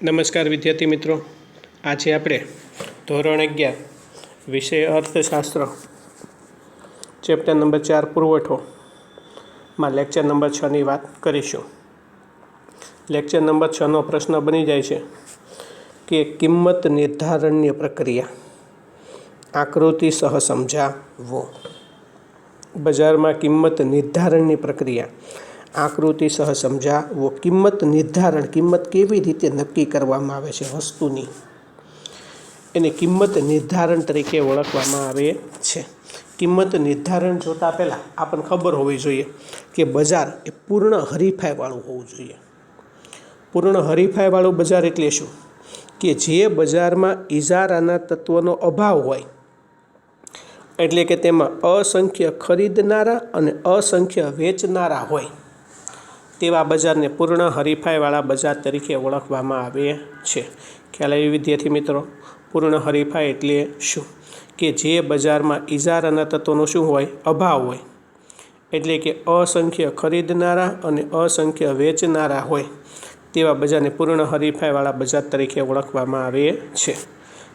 નમસ્કાર વિદ્યાર્થી મિત્રો, આજે આપણે ધોરણ 11 વિષય અર્થશાસ્ત્ર ચેપ્ટર નંબર 4 પુરવઠોમાં લેક્ચર નંબર 6ની વાત કરીશું. લેક્ચર નંબર 6નો પ્રશ્ન બની જાય છે કે કિંમત નિર્ધારણની પ્રક્રિયા આકૃતિ સહ સમજાવો. બજારમાં કિંમત નિર્ધારણની પ્રક્રિયા આકૃતિ સહ સમજાવો. કિંમત નિર્ધારણ, કિંમત કેવી રીતે નક્કી કરવામાં આવે છે વસ્તુની, એને કિંમત નિર્ધારણ તરીકે ઓળખવામાં આવે છે. કિંમત નિર્ધારણ જોતા પહેલાં આપણને ખબર હોવી જોઈએ કે બજાર એ પૂર્ણ હરીફાઈવાળું હોવું જોઈએ. પૂર્ણ હરીફાઈવાળું બજાર એટલે શું? કે જે બજારમાં ઇજારાના તત્વનો અભાવ હોય, એટલે કે તેમાં અસંખ્ય ખરીદનારા અને અસંખ્ય વેચનારા હોય, તેવા બજારને પૂર્ણ હરીફાઈવાળા બજાર તરીકે ઓળખવામાં આવે છે. ખ્યાલ આવી વિદ્યાર્થી મિત્રો? પૂર્ણ હરીફાઈ એટલે શું? કે જે બજારમાં ઇજારાના તત્વોનો શું હોય? અભાવ હોય, એટલે કે અસંખ્ય ખરીદનારા અને અસંખ્ય વેચનારા હોય, તેવા બજારને પૂર્ણ હરીફાઈવાળા બજાર તરીકે ઓળખવામાં આવે છે.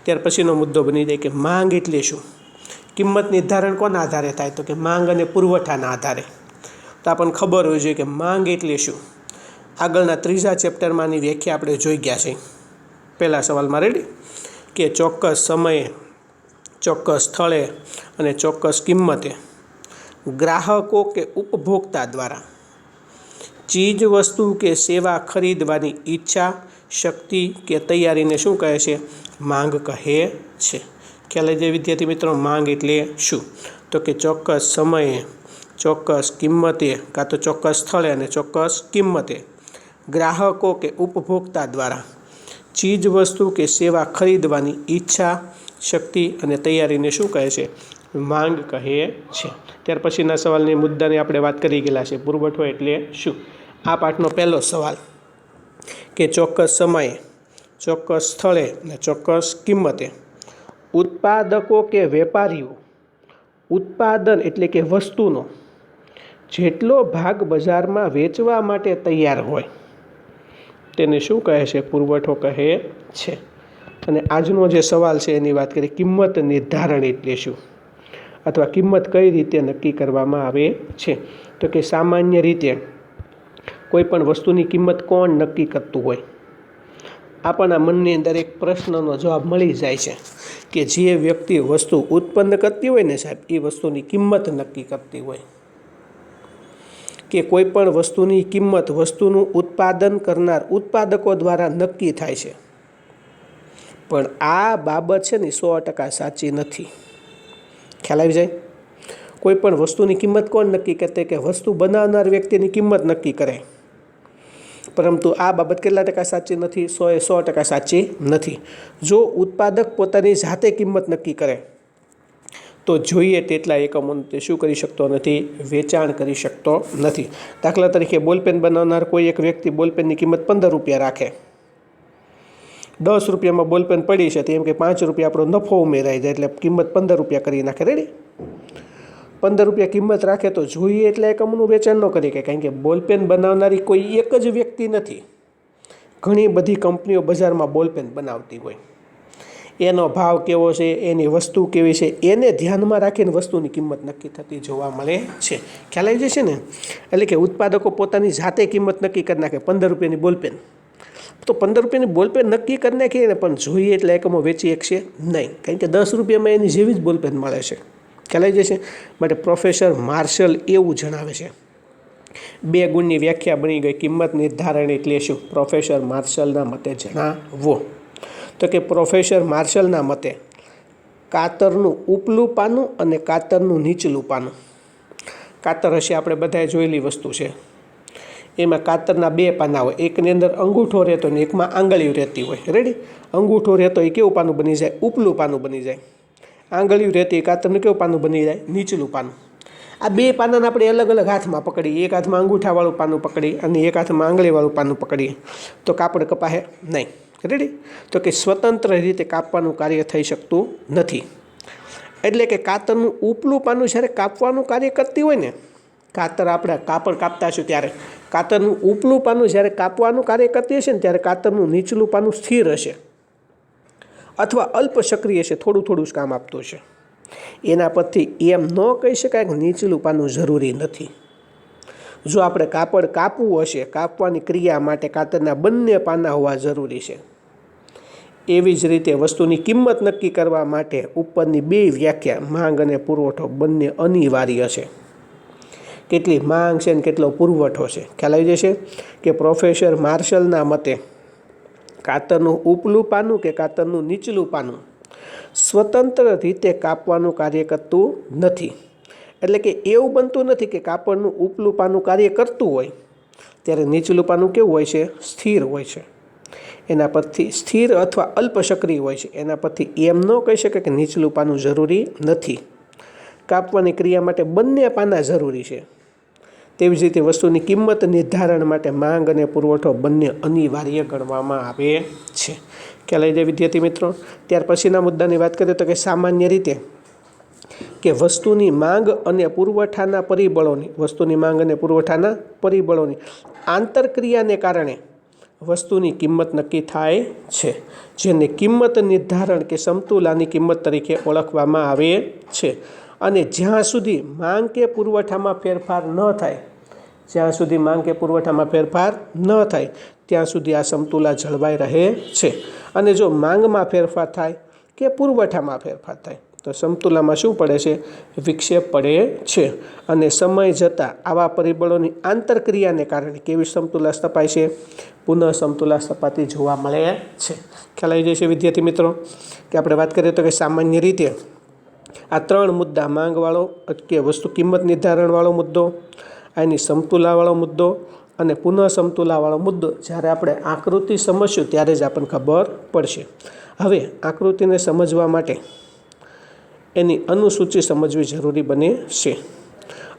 ત્યાર પછીનો મુદ્દો બની જાય કે માંગ એટલે શું? કિંમત નિર્ધારણ કોના આધારે થાય? તો કે માંગ અને પુરવઠાના આધારે. તો આપણને ખબર હોવી જોઈએ કે માંગ એટલે શું. આગળના ત્રીજા ચેપ્ટરમાંની વ્યાખ્યા આપણે જોઈ ગયા છે. પહેલા સવાલમાં રેડી કે ચોક્કસ સમયે, ચોક્કસ સ્થળે અને ચોક્કસ કિંમતે ગ્રાહકો કે ઉપભોક્તા દ્વારા ચીજ વસ્તુ કે સેવા ખરીદવાની ઈચ્છા, શક્તિ કે તૈયારીને શું કહે છે? માંગ કહે છે. ખ્યાલ આવી વિદ્યાર્થી મિત્રો? માંગ એટલે શું? તો કે ચોક્કસ સમયે, ચોક્કસ કિંમતે, કાં તો ચોક્કસ સ્થળે અને ચોક્કસ કિંમતે ગ્રાહકો કે ઉપભોક્તા દ્વારા ચીજ વસ્તુ કે સેવા ખરીદવાની ઈચ્છા, શક્તિ અને તૈયારીને શું કહે છે? માંગ કહે છે. ત્યાર પછીના સવાલની મુદ્દાની આપણે વાત કરી ગયેલા છે. પુરવઠો એટલે શું? આ પાઠનો પહેલો સવાલ કે ચોક્કસ સમયે, ચોક્કસ સ્થળે અને ચોક્કસ કિંમતે ઉત્પાદકો કે વેપારીઓ ઉત્પાદન એટલે કે વસ્તુનો જેટલો ભાગ બજારમાં વેચવા માટે તૈયાર હોય, તેને શું કહે છે? પુરવઠો કહે છે. અને આજનો જે સવાલ છે એની વાત કરીએ, કિંમત નિર્ધારણ એટલે શું, અથવા કિંમત કઈ રીતે નક્કી કરવામાં આવે છે? તો કે સામાન્ય રીતે કોઈ પણ વસ્તુની કિંમત કોણ નક્કી કરતું હોય? આપણા મનની અંદર એક પ્રશ્નનો જવાબ મળી જાય છે કે જે વ્યક્તિ વસ્તુ ઉત્પન્ન કરતી હોય ને સાહેબ, એ વસ્તુની કિંમત નક્કી કરતી હોય. કે કોઈ પણ વસ્તુની કિંમત વસ્તુનું ઉત્પાદન કરનાર ઉત્પાદકો દ્વારા નક્કી થાય છે. પણ આ બાબત છે ને 100% સાચી નથી. ખ્યાલ આવી જાય? કોઈ પણ વસ્તુની કિંમત કોણ નક્કી કરતે? કે વસ્તુ બનાવનાર વ્યક્તિની કિંમત નક્કી કરે. પરંતુ આ બાબત કેટલા ટકા સાચી નથી? 100% સાચી નથી. જો ઉત્પાદક પોતાની જાતે કિંમત નક્કી કરે તો જોઈએ તેટલા એકમોનું તે શું કરી શકતો નથી? વેચાણ કરી શકતો નથી. દાખલા તરીકે બોલપેન બનાવનાર કોઈ એક વ્યક્તિ બોલપેનની કિંમત 15 રૂપિયા રાખે. 10 રૂપિયામાં બોલપેન પડી છે, તો એમ કે 5 રૂપિયા આપણો નફો ઉમેરાઈ જાય, એટલે કિંમત 15 રૂપિયા કરી નાખે. રેડી? 15 રૂપિયા કિંમત રાખે તો જોઈએ એટલા એકમોનું વેચાણ ન કરી શકે, કારણ કે બોલપેન બનાવનારી કોઈ એક જ વ્યક્તિ નથી. ઘણી બધી કંપનીઓ બજારમાં બોલપેન બનાવતી હોય. એનો ભાવ કેવો છે, એની વસ્તુ કેવી છે, એને ધ્યાનમાં રાખીને વસ્તુની કિંમત નક્કી થતી જોવા મળે છે. ખ્યાલ આવી જશે ને? એટલે કે ઉત્પાદકો પોતાની જાતે કિંમત નક્કી કરી નાખે. 15 રૂપિયાની બોલપેન, તો 15 રૂપિયાની બોલપેન નક્કી કરી નાખીએ ને, પણ જોઈએ એટલા એકમો વેચી શકશે નહીં, કારણ કે 10 રૂપિયામાં એની જેવી જ બોલપેન મળે છે. ખ્યાલ આવી જશે? માટે પ્રોફેસર માર્શલ એવું જણાવે છે. 2 ગુણની વ્યાખ્યા બની ગઈ. કિંમત નિર્ધારણ એટલે શું? પ્રોફેસર માર્શલના મતે જણાવો. તો કે પ્રોફેસર માર્શલના મતે કાતરનું ઉપલું પાનું અને કાતરનું નીચલું પાનું. કાતર હશે આપણે બધાએ જોયેલી વસ્તુ છે. એમાં કાતરના 2 પાના હોય, એકની અંદર અંગૂઠો રહેતો ને એકમાં આંગળીઓ રહેતી હોય. રેડી? અંગૂઠો રહેતો એ કેવું પાનું બની જાય? ઉપલું પાનું બની જાય. આંગળીઓ રહેતી કાતરનું કેવું પાનું બની જાય? નીચલું પાનું. આ 2 પાનાને આપણે અલગ અલગ હાથમાં પકડી, એક હાથમાં અંગૂઠાવાળું પાનું પકડી અને એક હાથમાં આંગળીવાળું પાનું પકડીએ તો કાપડ કપાહે નહીં. રેડી? તો કે સ્વતંત્ર રીતે કાપવાનું કાર્ય થઈ શકતું નથી. એટલે કે કાતરનું ઉપલું પાનું જ્યારે કાપવાનું કાર્ય કરતી હોય ને, ખાતર આપણે કાપડ કાપતા હશું ત્યારે કાતરનું ઉપલું પાનું જ્યારે કાપવાનું કાર્ય કરતી હશે ને ત્યારે કાતરનું નીચલું પાનું સ્થિર હશે અથવા અલ્પ સક્રિય છે, થોડું થોડું જ કામ આપતું હશે. એના પરથી એમ ન કહી શકાય કે નીચલું પાનું જરૂરી નથી. જો આપણે કાપડ કાપવું હશે, કાપવાની ક્રિયા માટે કાતરના બંને પાના હોવા જરૂરી છે. એવી જ રીતે વસ્તુની કિંમત નક્કી કરવા માટે ઉપરની બે વ્યાખ્યા માંગ અને પુરવઠો બંને અનિવાર્ય છે. કેટલી માંગ છે ને કેટલો પુરવઠો છે ખ્યાલ આવી જશે. કે પ્રોફેસર માર્શલના મતે કાતરનું ઉપલું પાનું કે કાતરનું નીચલું પાનું સ્વતંત્ર રીતે કાપવાનું કાર્ય કરતું નથી. એટલે કે એવું બનતું નથી કે કાપડનું ઉપલું પાનું કાર્ય કરતું હોય ત્યારે નીચલું પાનું કેવું હોય છે? સ્થિર હોય છે. એના પરથી સ્થિર અથવા અલ્પ સક્રિય હોય છે. એના પરથી એમ ન કહી શકે કે નીચલું પાનું જરૂરી નથી. કાપવાની ક્રિયા માટે બંને પાના જરૂરી છે. તેવી જ રીતે વસ્તુની કિંમત નિર્ધારણ માટે માંગ અને પુરવઠો બંને અનિવાર્ય ગણવામાં આવે છે. ખ્યાલ આવી જાય વિદ્યાર્થી મિત્રો. ત્યાર પછીના મુદ્દાની વાત કરીએ તો કે સામાન્ય રીતે કે વસ્તુની માંગ અને પુરવઠાના પરિબળોની આંતરક્રિયાને કારણે વસ્તુની કિંમત નક્કી થાય છે, જેને કિંમત નિર્ધારણ કે સમતુલાની કિંમત તરીકે ઓળખવામાં આવે છે. અને જ્યાં સુધી માંગ કે પુરવઠામાં ફેરફાર ન થાય ત્યાં સુધી આ સમતુલા જળવાઈ રહે છે. અને જો માંગમાં ફેરફાર થાય કે પુરવઠામાં ફેરફાર થાય તો સમતુલામાં શું પડે છે? વિક્ષેપ પડે છે. અને સમય જતાં આવા પરિબળોની આંતરક્રિયાને કારણે કેવી સમતુલા સ્થપાય છે? પુનઃ સમતુલા સ્થપાતી જોવા મળે છે. ખ્યાલ આવી જશે વિદ્યાર્થી મિત્રો. કે આપણે વાત કરીએ તો કે સામાન્ય રીતે આ ત્રણ મુદ્દા માંગવાળો કે વસ્તુ કિંમત નિર્ધારણવાળો મુદ્દો, આની સમતુલાવાળો મુદ્દો અને પુનઃ સમતુલાવાળો મુદ્દો જ્યારે આપણે આકૃતિ સમજશું ત્યારે જ આપણને ખબર પડશે. હવે આકૃતિને સમજવા માટે એની અનુસૂચિ સમજવી જરૂરી બને છે.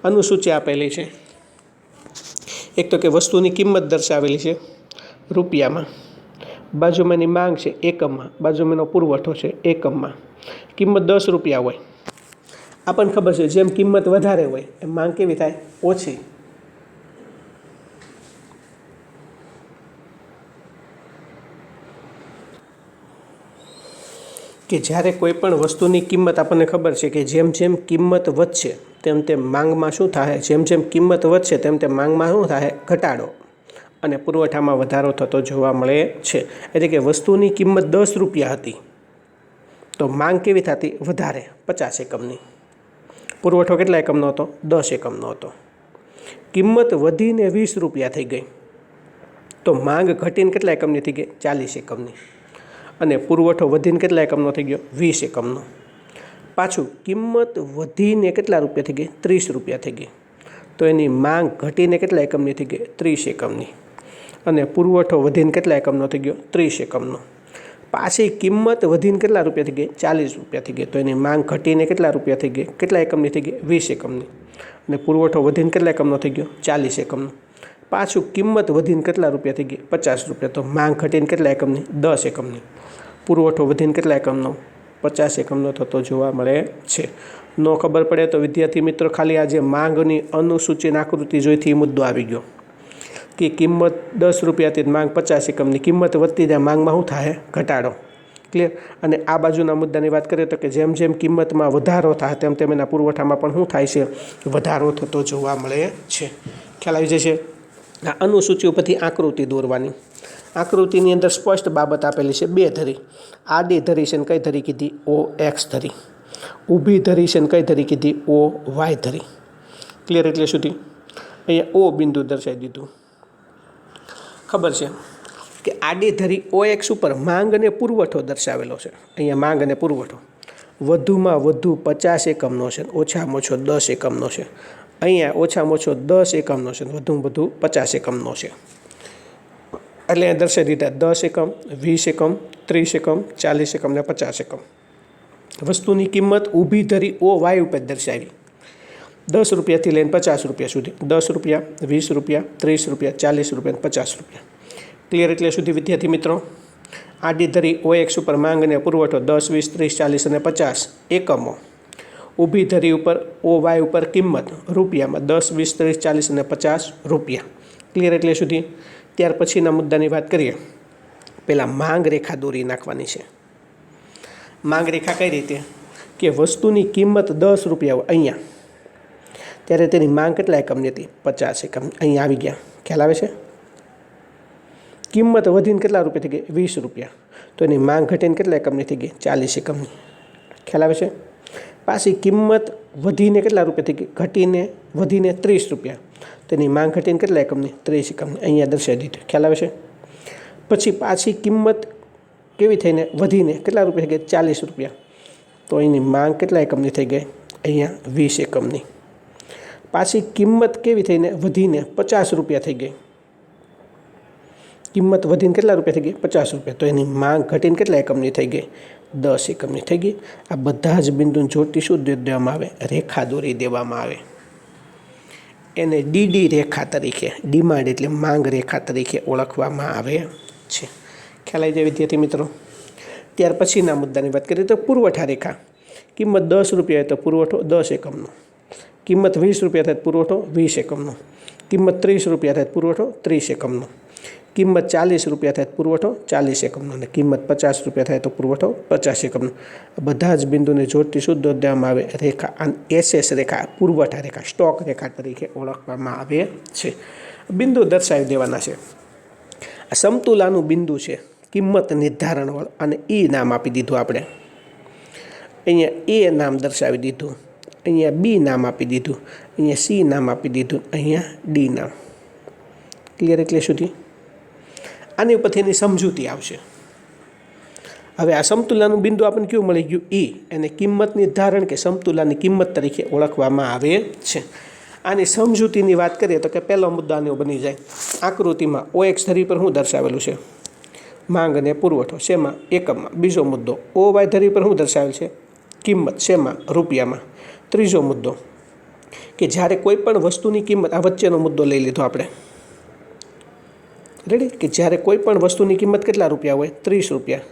અનુસૂચિ આપેલી છે. એક તો કે વસ્તુની કિંમત દર્શાવેલી છે રૂપિયામાં, બાજુમાં એની માંગ છે એકમમાં, બાજુમાં એનો પુરવઠો છે એકમમાં. કિંમત 10 રૂપિયા હોય. આપણને ખબર છે જેમ કિંમત વધારે હોય એમ માંગ કેવી થાય? ઓછી. કે જ્યારે કોઈ પણ વસ્તુની કિંમત આપણને ખબર છે કે જેમ જેમ કિંમત વધશે તેમ તેમ માંગમાં શું થાય? જેમ જેમ કિંમત વધશે તેમ તેમ માંગમાં શું થાય? ઘટાડો અને પુરવઠામાં વધારો થતો જોવા મળે છે. એટલે કે વસ્તુની કિંમત 10 રૂપિયા હતી તો માંગ કેવી થતી? વધારે, 50 એકમની. પુરવઠો કેટલા એકમનો હતો? 10 એકમનો હતો. કિંમત વધીને 20 રૂપિયા થઈ ગઈ તો માંગ ઘટીને કેટલા એકમની થઈ ગઈ? 40 એકમની. અને પુરવઠો વધીને કેટલા એકમનો થઈ ગયો? 20 એકમનો. પાછું કિંમત વધીને કેટલા રૂપિયા થઈ ગઈ? 30 રૂપિયા થઈ ગઈ તો એની માંગ ઘટીને કેટલા એકમની થઈ ગઈ? 30 એકમની. અને પુરવઠો વધીને કેટલા એકમનો થઈ ગયો? 30 એકમનો. પાછી કિંમત વધીને કેટલા રૂપિયા થઈ ગઈ? 40 રૂપિયા થઈ ગઈ તો એની માંગ ઘટીને કેટલા રૂપિયા થઈ ગઈ? કેટલા એકમની થઈ ગઈ? 20 એકમની. અને પુરવઠો વધીને કેટલા એકમનો થઈ ગયો? 40 એકમનો. પાછું કિંમત વધીને કેટલા રૂપિયા થઈ ગઈ? 50 રૂપિયા તો માંગ ઘટીને કેટલા એકમની? 10 એકમની. પુરવઠો વધીને કેટલા એકમનો? 50 એકમનો થતો જોવા મળે છે. ન ખબર પડે તો વિદ્યાર્થી મિત્રો ખાલી આજે માંગની અનુસૂચિની આકૃતિ જોઈથી મુદ્દો આવી ગયો કે કિંમત 10 રૂપિયાથી માંગ 50 એકમની. કિંમત વધતી જાય માંગમાં શું થાય? ઘટાડો. ક્લિયર. અને આ બાજુના મુદ્દાની વાત કરીએ તો કે જેમ જેમ કિંમતમાં વધારો થાય તેમ તેમ એના પુરવઠામાં પણ શું થાય છે? વધારો થતો જોવા મળે છે. ખ્યાલ આવી જશે. આ અનુસૂચિ ઉપરથી આકૃતિ દોરવાની. આકૃતિની અંદર સ્પષ્ટ બાબત આપેલી છે. 2 ધરી. આડી ધરી છે ને કઈ ધરી કીધી? OX ધરી. ઊભી ધરી છે ને કઈ ધરી કીધી? OY ધરી. ક્લિયર. એટલે સુધી અહીંયા O બિંદુ દર્શાવી દીધું. ખબર છે કે આડી ધરી OX ઉપર માંગ અને પુરવઠો દર્શાવેલો છે. અહીંયા માંગ અને પુરવઠો વધુમાં વધુ 50 એકમનો છે, ઓછામાં ઓછો 10 એકમનો છે. અહીંયા ઓછામાં ઓછો 10 એકમનો છે, વધુમાં વધુ 50 એકમનો છે. એટલે અહીંયા દર્શાવી દીધા 10 એકમ, 20 એકમ, 30 એકમ, 40 એકમ ને 50 એકમ. વસ્તુની કિંમત ઊભી ધરી OY ઉપર દર્શાવી 10 રૂપિયાથી લઈને 50 રૂપિયા સુધી. 10 રૂપિયા, 20 રૂપિયા, 30 રૂપિયા, 40 રૂપિયા, 50 રૂપિયા. ક્લિયર. એટલે સુધી વિદ્યાર્થી મિત્રો આડી ધરી OX ઉપર માંગ અને પુરવઠો 10, 20, 30, 40 અને 50 એકમો. ઊભી ધરી ઉપર OY ઉપર કિંમત રૂપિયામાં 10, 20, 30, 40 અને 50 રૂપિયા. ક્લિયર એટલે સુધી? ત્યાર પછીના મુદ્દાની વાત કરીએ. પહેલાં માંગ રેખા દોરી નાખવાની છે. માંગ રેખા કઈ રીતે કે વસ્તુની કિંમત 10 રૂપિયા હોય અહીંયા, ત્યારે તેની માંગ કેટલા એકમની હતી? 50 એકમ. અહીંયા આવી ગયા. ખ્યાલ આવે છે? કિંમત વધીને કેટલા રૂપિયા થઈ ગઈ? 20 રૂપિયા. તો એની માંગ ઘટીને કેટલા એકમની થઈ ગઈ? 40 એકમની. ખ્યાલ આવે છે? પાછી કિંમત વધીને કેટલા રૂપિયા થઈ ગઈ? ઘટીને વધીને 30 રૂપિયા. તો એની માંગ ઘટીને કેટલા એકમની? 30 એકમની. અહીંયા દર્શાવી દીધું. ખ્યાલ આવે છે? પછી પાછી કિંમત કેવી થઈને વધીને કેટલા રૂપિયા થઈ ગઈ? 40 રૂપિયા. તો એની માંગ કેટલા એકમની થઈ ગઈ? અહીંયા 20 એકમની. પાછી કિંમત કેવી થઈને વધીને 50 રૂપિયા થઈ ગઈ? કિંમત વધીને કેટલા રૂપિયા થઈ ગઈ? 50 રૂપિયા. તો એની માંગ ઘટીને કેટલા એકમની થઈ ગઈ? 10 એકમની થઈ ગઈ. આ બધા જ બિંદુને જોડતી શું દેવામાં આવે? રેખા દોરી દેવામાં આવે. એને DD રેખા તરીકે, ડિમાન્ડ એટલે માંગ રેખા તરીકે ઓળખવામાં આવે છે. ખ્યાલ આવી જાય વિદ્યાર્થી મિત્રો? ત્યાર પછીના મુદ્દાની વાત કરીએ તો પુરવઠા રેખા. કિંમત 10 રૂપિયા હોય તો પુરવઠો 10 એકમનો. કિંમત 20 રૂપિયા થાય પુરવઠો 20 એકમનો. કિંમત 30 રૂપિયા થાય પુરવઠો 30 એકમનો. કિંમત 40 રૂપિયા થાય પુરવઠો 40 એકમનો. અને કિંમત 50 રૂપિયા થાય તો પુરવઠો 50 એકમનો. બધા જ બિંદુને જોડતી શું દોરવામાં આવે? રેખા. અને SS રેખા, પુરવઠા રેખા, સ્ટોક રેખા તરીકે ઓળખવામાં આવે છે. બિંદુ દર્શાવી દેવાના છે. આ સમતુલાનું બિંદુ છે, કિંમત નિર્ધારણવાળું, અને E નામ આપી દીધું આપણે. અહીંયા A નામ દર્શાવી દીધું, અહીંયા B નામ આપી દીધું, અહીંયા C નામ આપી દીધું, અહીંયા D નામ. ક્લિયર એટલે સુધી? આની ઉપરથી એની સમજૂતી આવશે. હવે આ સમતુલાનું બિંદુ આપણને કેવું મળી ગયું? E. અને કિંમત નિર્ધારણ કે સમતુલાની કિંમત તરીકે ઓળખવામાં આવે છે. આની સમજૂતીની વાત કરીએ તો કે પહેલો મુદ્દો આનો બની જાય. આકૃતિમાં OX ધરી પર શું દર્શાવેલું છે? માંગ અને પુરવઠો. શેમાં? એકમમાં. બીજો મુદ્દો OY ધરી પર શું દર્શાવેલ છે? કિંમત. શેમાં? રૂપિયામાં. ત્રીજો મુદ્દો કે જ્યારે કોઈ પણ વસ્તુની કિંમત, આ વચ્ચેનો મુદ્દો લઈ લીધો આપણે, રેડી, કે જ્યારે કોઈ પણ વસ્તુની કિંમત કેટલા રૂપિયા હોય? 30 રૂપિયા.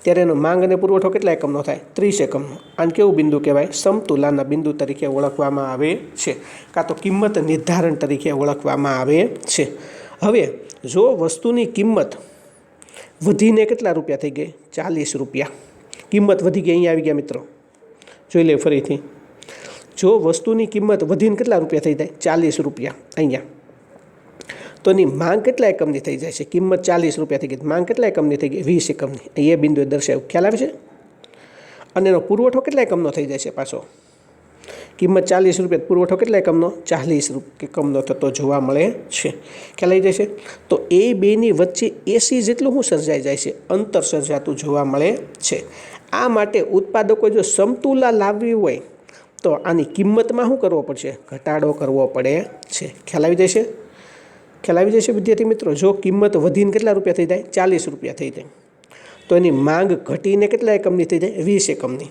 ત્યારે એનો માંગ અને પુરવઠો કેટલા એકમનો થાય? 30 એકમનો. આને કેવું બિંદુ કહેવાય? સમતુલાના બિંદુ તરીકે ઓળખવામાં આવે છે, કાં તો કિંમત નિર્ધારણ તરીકે ઓળખવામાં આવે છે. હવે જો વસ્તુની કિંમત વધીને કેટલા રૂપિયા થઈ ગઈ? 40 રૂપિયા. કિંમત વધી ગઈ. અહીંયા આવી ગયા મિત્રો, જોઈ લે ફરીથી. જો વસ્તુની કિંમત વધીને કેટલા રૂપિયા થઈ જાય? 40 રૂપિયા. અહીંયા તો એની માંગ કેટલા એકમની થઈ જાય છે? કિંમત 40 રૂપિયા થઈ ગઈ, માંગ કેટલા એકમની થઈ ગઈ? 20 એકમની. એ બિંદુએ દર્શાવ્યું. ખ્યાલ આવે છે? અને એનો પુરવઠો કેટલા એકમનો થઈ જાય છે? પાછો કિંમત 40 રૂપિયા, પુરવઠો કેટલા એકમનો? 40 એકમનો થતો જોવા મળે છે. ખ્યાલ આવી જાય છે? તો એ બેની વચ્ચે AC જેટલું શું સર્જાઈ જાય છે? અંતર સર્જાતું જોવા મળે છે. આ માટે ઉત્પાદકો જો સમતુલા લાવવી હોય તો આની કિંમતમાં શું કરવો પડશે? ઘટાડો કરવો પડે છે. ખ્યાલ આવી જાય છે? ખ્યાલ આવી જશે વિદ્યાર્થી મિત્રો? જો કિંમત વધીને કેટલા રૂપિયા થઈ જાય? 40 રૂપિયા થઈ જાય, તો એની માંગ ઘટીને કેટલા એકમની થઈ જાય? 20 એકમની.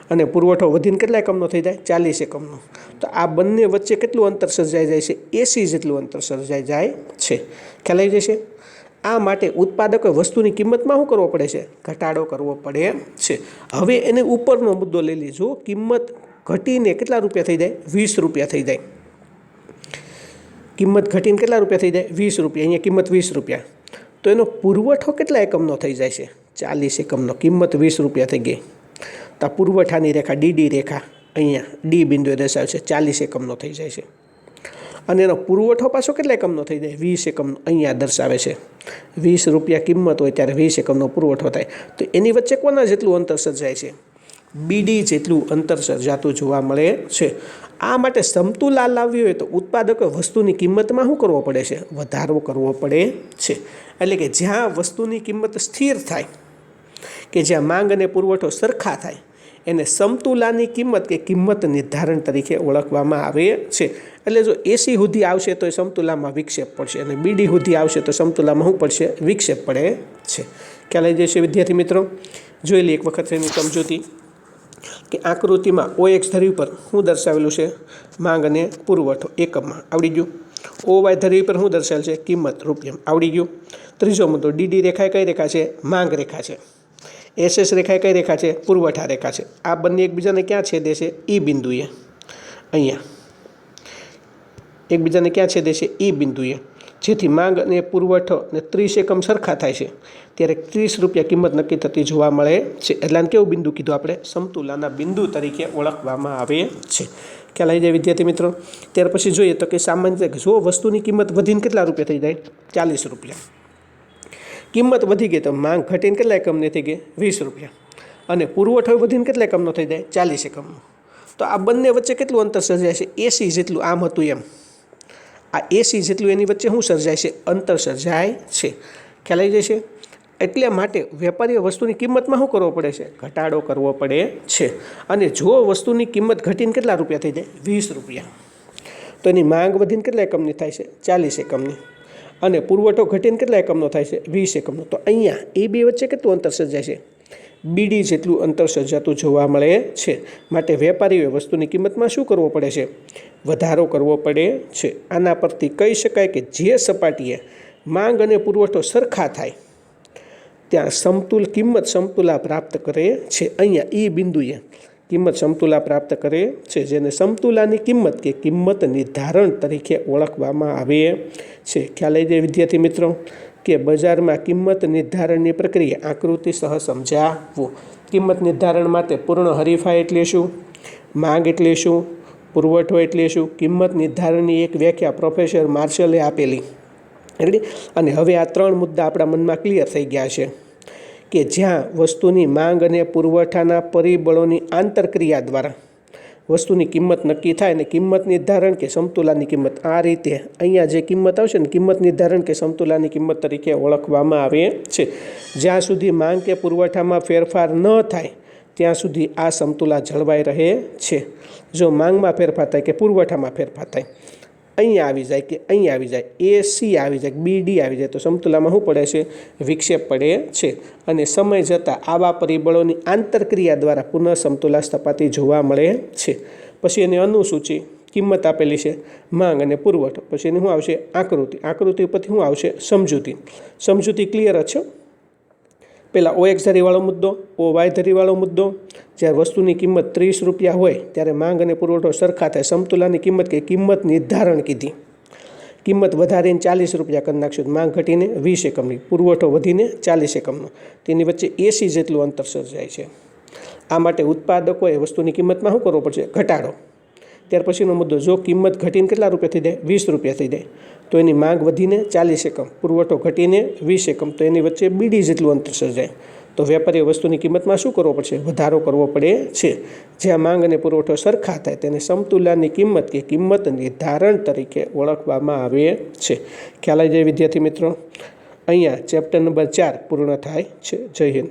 અને પુરવઠો વધીને કેટલા એકમનો થઈ જાય? 40 એકમનો. તો આ બંને વચ્ચે કેટલું અંતર સર્જાઈ જાય છે? AC જેટલું અંતર સર્જાઈ જાય છે. ખ્યાલ આવી જશે? આ માટે ઉત્પાદકોએ વસ્તુની કિંમતમાં શું કરવો પડે છે? ઘટાડો કરવો પડે છે. હવે એને ઉપરનો મુદ્દો લઈ લીધો. કિંમત ઘટીને કેટલા રૂપિયા થઈ જાય? 20 રૂપિયા થઈ જાય. કિંમત ઘટીને કેટલા રૂપિયા થઈ જાય? 20 રૂપિયા. અહીંયા કિંમત 20 રૂપિયા. તો એનો પુરવઠો કેટલા એકમનો થઈ જાય છે? 40 એકમનો. કિંમત 20 રૂપિયા થઈ ગઈ. તો આ પુરવઠાની રેખા DD રેખા અહીંયા D બિંદુએ દર્શાવે છે, 40 એકમનો થઈ જાય છે. અને એનો પુરવઠો પાછો કેટલા એકમનો થઈ જાય? 20 એકમનો. અહીંયા દર્શાવે છે 20 રૂપિયા કિંમત હોય ત્યારે 20 એકમનો પુરવઠો થાય. તો એની વચ્ચે કોના જેટલું અંતર સર્જાય છે? BD જેટલું અંતર સર્જાતું જોવા મળે છે. આ માટે સમતુલા લાવવી હોય તો ઉત્પાદકો વસ્તુની કિંમતમાં શું કરવો પડે છે? વધારો કરવો પડે છે. એટલે કે જ્યાં વસ્તુની કિંમત સ્થિર થાય, કે જ્યાં માંગ અને પુરવઠો સરખા થાય, એને સમતુલાની કિંમત કે કિંમત નિર્ધારણ તરીકે ઓળખવામાં આવે છે. એટલે જો AC સુધી આવશે તો એ સમતુલામાં વિક્ષેપ પડશે, અને BD સુધી આવશે તો સમતુલામાં શું પડશે? વિક્ષેપ પડે છે. ખ્યાલ આવી જશે વિદ્યાર્થી મિત્રો? જોઈ લઈએ એક વખત એની સમજૂતી કે આકૃતિમાં OX ધરી પર શું દર્શાવેલું છે? માંગ અને પુરવઠો એકમમાં. આવડી ગયું. OY ધરી પર શું દર્શાવેલ છે? કિંમત રૂપિયામાં. આવડી ગયું. ત્રીજો મુદ્દો DD રેખા કઈ રેખા છે? માંગ રેખા છે. એસ એસ રેખા કઈ રેખા છે? પુરવઠા રેખા છે. આ બંને એકબીજાને ક્યાં છેદે છે? ઈ બિંદુએ. અહીંયા એકબીજાને ક્યાં છેદે છે? ઈ બિંદુએ. જેથી માંગ અને પુરવઠો અને 30 એકમ સરખા થાય છે ત્યારે 30 રૂપિયા કિંમત નક્કી થતી જોવા મળે છે. એટલે આને કેવું બિંદુ કીધું આપણે? સમતુલાના બિંદુ તરીકે ઓળખવામાં આવે છે. ખ્યાલ આવી જાય વિદ્યાર્થી મિત્રો? ત્યાર પછી જોઈએ તો કે સામાન્ય જો વસ્તુની કિંમત વધીને કેટલા રૂપિયા થઈ જાય? 40 રૂપિયા. કિંમત વધી ગઈ તો માંગ ઘટીને કેટલા એકમની થઈ ગઈ? 20 રૂપિયા. અને પુરવઠો વધીને કેટલા એકમનો થઈ જાય? 40 એકમનો. તો આ બંને વચ્ચે કેટલું અંતર સર્જાય છે? એસી જેટલું આમ હતું એમ. આ એસી જેટલું એની વચ્ચે શું સર્જાય છે? અંતર સર્જાય છે. ખ્યાલ આવી જાય છે? એટલે માટે વેપારીએ વસ્તુની કિંમતમાં શું કરવો પડે છે? ઘટાડો કરવો પડે છે. અને જો વસ્તુની કિંમત ઘટીને કેટલા રૂપિયા થઈ જાય? 20 રૂપિયા. તો એની માંગ વધીને કેટલા એકમની થાય છે? 40 એકમની. અને પુરવઠો ઘટીને કેટલા એકમનો થાય છે? 20 એકમનો. તો અહીંયા એ બે વચ્ચે કેટલું અંતર સર્જાય છે? બીડી જેટલું અંતર સર્જાતું જોવા મળે છે. માટે વેપારીઓએ વસ્તુની કિંમતમાં શું કરવો પડે છે? વધારો કરવો પડે છે. આના પરથી કહી શકાય કે જે સપાટીએ માંગ અને પુરવઠો સરખા થાય ત્યાં કિંમત સમતુલા પ્રાપ્ત કરે છે. અહીંયા ઈ બિંદુએ કિંમત સમતુલા પ્રાપ્ત કરે છે, જેને સમતુલાની કિંમત કે કિંમત નિર્ધારણ તરીકે ઓળખવામાં આવે છે. ખ્યાલ આવી જાય વિદ્યાર્થી મિત્રો? કે બજારમાં કિંમત નિર્ધારણની પ્રક્રિયા આકૃતિ સહ સમજાવવું. કિંમત નિર્ધારણ માટે પૂર્ણ હરીફાઈ એટલે શું? માંગ એટલે શું? પુરવઠો એટલે શું? કિંમત નિર્ધારણની એક વ્યાખ્યા પ્રોફેસર માર્શલે આપેલી. અને હવે આ 3 મુદ્દા આપણા મનમાં ક્લિયર થઈ ગયા છે કે જ્યાં વસ્તુની માંગ અને પુરવઠાના પરિબળોની આંતરક્રિયા દ્વારા વસ્તુની કિંમત નક્કી થાય ને કિંમત નિર્ધારણ કે સમતુલાની કિંમત આ રીતે અહીંયા જે કિંમત આવશે ને કિંમત નિર્ધારણ કે સમતુલાની કિંમત તરીકે ઓળખવામાં આવે છે. જ્યાં સુધી માંગ કે પુરવઠામાં ફેરફાર ન થાય ત્યાં સુધી આ સમતુલા જળવાઈ રહે છે. જો માંગમાં ફેરફાર થાય કે પુરવઠામાં ફેરફાર થાય, અહીંયા આવી જાય કે અહીંયા આવી જાય, એ સી આવી જાય, બી ડી આવી જાય, તો સમતુલામાં શું પડે છે? વિક્ષેપ પડે છે. અને સમય જતાં આવા પરિબળોની આંતરક્રિયા દ્વારા પુનઃ સમતુલા સ્થપાતી જોવા મળે છે. પછી એની અનુસૂચિ કિંમત આપેલી છે, માંગ અને પુરવઠો. પછી એની શું આવશે? આકૃતિ. આકૃતિ પછી શું આવશે? સમજૂતી. સમજૂતી ક્લિયર જ છે. પહેલાં OX ધરીવાળો મુદ્દો, OY ધરીવાળો મુદ્દો. જ્યારે વસ્તુની કિંમત 30 રૂપિયા હોય ત્યારે માંગ અને પુરવઠો સરખા થાય. સમતુલાની કિંમત કે કિંમત નિર્ધારણ કીધી. કિંમત વધારીને 40 રૂપિયા કરી નાખશું, માંગ ઘટીને 20 એકમની, પુરવઠો વધીને 40 એકમનો. તેની વચ્ચે એસી જેટલું અંતર સર્જાય છે. આ માટે ઉત્પાદકોએ વસ્તુની કિંમતમાં શું કરવો પડશે? ઘટાડો. ત્યાર પછીનો મુદ્દો, જો કિંમત ઘટીને કેટલા રૂપિયા થઈ જાય? 20 રૂપિયા થઈ જાય, તો એની માંગ વધીને 40 એકમ, પુરવઠો ઘટીને 20 એકમ, તો એની વચ્ચે બીડી જેટલું અંતર સર્જાય. તો વેપારીએ વસ્તુની કિંમતમાં શું કરવો પડશે? વધારો કરવો પડે છે. જ્યાં માંગ અને પુરવઠો સરખા થાય તેને સમતુલાની કિંમત કે કિંમત નિર્ધારણ તરીકે ઓળખવામાં આવે છે. ખ્યાલ આવી જાય વિદ્યાર્થી મિત્રો? અહીંયા ચેપ્ટર નંબર 4 પૂર્ણ થાય છે. જય હિન્દ.